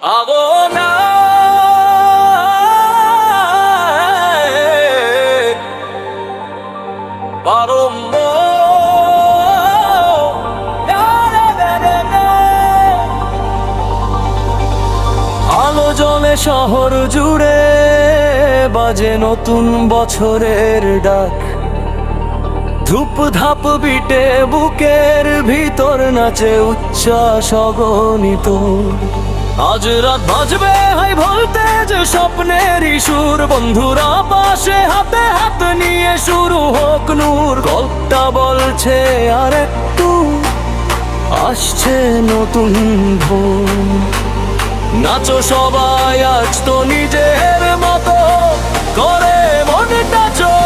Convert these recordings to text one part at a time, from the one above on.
আলো জ্বলে শহর জুড়ে, বাজে নতুন বছরের ডাক। ধূপ ধাপ বিটে বুকের ভিতর নাচে উচ্ছ্বাস অগণিত। আজ রাত বাজবে হাই ভোল্টেজ স্বপ্নেরই সুর, বন্ধুরা পাশে হাতে হাত নিয়ে শুরু হোক নূর। গল্পটা বলছে আর একটু, আসছে নতুন ভোর। নাচো সবাই আজ তো নিজের মতো করে মনটা চোর।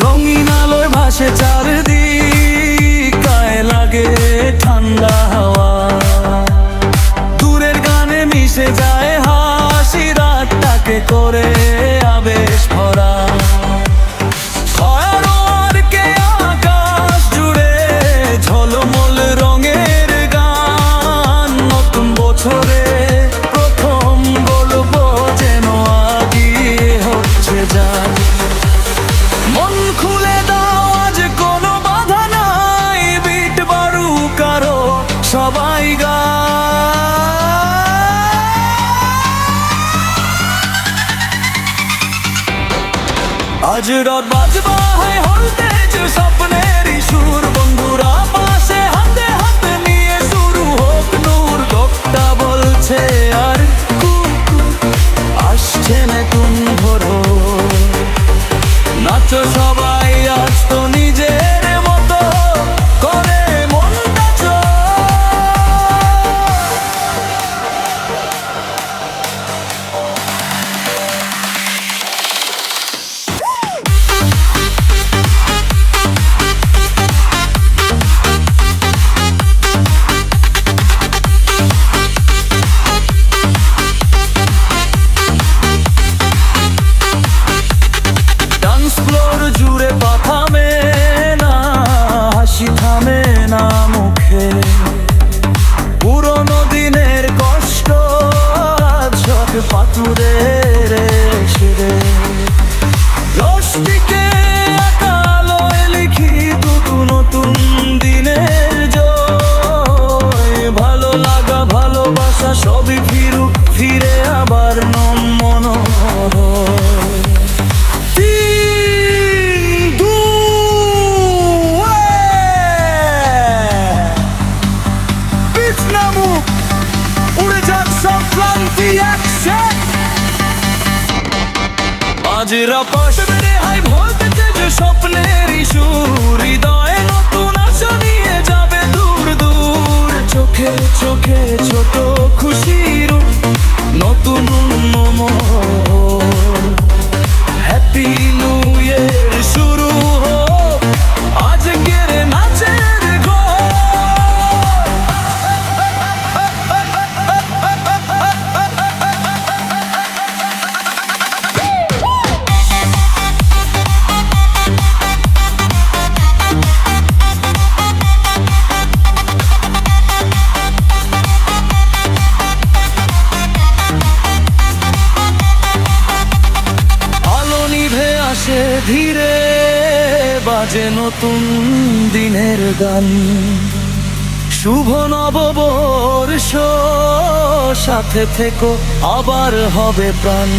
রঙিন আলোয় ভাসে চারদিক, গায়ে লাগে ঠান্ডা হাওয়া। দূরের গানে মিশে যায় হাসি, রাতটাকে করে আবেশ ভরা। আকাশ জুড়ে ঝলমল রঙের গান, নতুন বছরে প্রথম বলবো যেন আজই হচ্ছে যান। মন খুলে দাও, আজ কোনো বাধা নাই, বিট বাড়ু কারো সবাই আজ রাত বাজবা হাই ভোল্টেজ স্বপ্নেরই সুর, বন্ধুরা পাশে হাতে হাত নিয়ে শুরু হোক নূর। লোকটা বলছে আর আসছে নতুন ভোর। নাচো সবাই আজ তো নিজের মতো করে মনটা চোর। জুড়ে পা থামে না, হাসি থামে না মুখে। পুরোনো দিনের কষ্ট আজ সব পাথুরে ছেড়ে। রশটিকে আলোয় লিখি দুটো নতুন দিনের জয়। ভালো লাগা ভালোবাসা সবই ফিরুক, ফিরে আবার মনোহর। আজ রাপাশ বেড়ে হাই ভোল্টেজ স্বপ্নেরই সুর, হৃদয়ে নতুন আশা নিয়ে যাবে দূর দূর। চোখে চোখে ছোট খুশির নতুন হ্যাপি নিউ ইয়ার শুরু হোক আজকের নাচের ঘর। ধীরে বাজে নতুন দিনের গান, শুভ নববর্ষ সাথে থেকো আবার হবে প্রাণ।